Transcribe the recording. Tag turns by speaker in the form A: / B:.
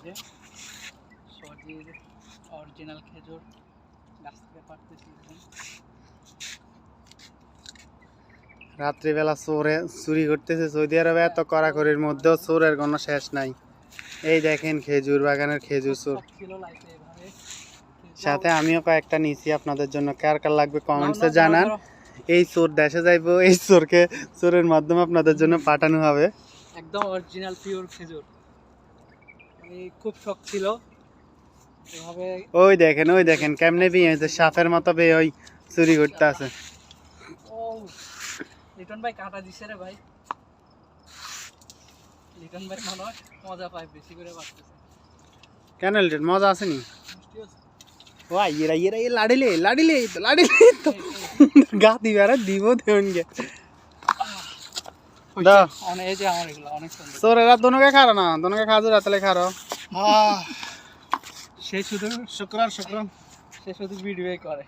A: যে সৌদির অরিজিনাল খেজুর গাছ থেকে পাড়তেছি।
B: রাত্রিবেলা চোরে চুরি করতেছে সৌদি আরবে, এত কড়াকড়ির মধ্যেও চোরের কোনো শেষ নাই। এই দেখেন খেজুর বাগানের খেজুর চোর।
A: ছিল লাইফে এভাবে
B: সাথে আমিও কয়েকটা নিছি আপনাদের জন্য, কার কার লাগবে কমেন্টসে জানান। এই চোর দেশে যাইবো, এই চোরকে চোরের মাধ্যমে আপনাদের জন্য পাঠানো হবে।
A: একদম অরিজিনাল পিওর খেজুর। মানে খুব শখ ছিল এভাবে।
B: ওই দেখেন কেমনে বিয়ে হয়েছে, সাপের মতো বেয়ে ওই চুরি করতে আছে।
A: ও লিটন ভাই কাটা দিছে রে ভাই। লিটন ভাই মনে হয় মজা পায়, বেশি করে বাড়তেছে।
B: কেন লিটন মজা আসেনি?
A: মিষ্টি আছে।
B: ও ইয়ে লাড়িলে তো গা দিবার দিব দেউন গে দা
A: অনেক এই যে আমার এগুলো অনেক সুন্দর।
B: চোরেরা দোনোকে খারো না, দোনোকে খাজুর হাতলে খারো।
A: সে শুধু
B: শুক্রান
A: সে শুধু ভিডিওই করে।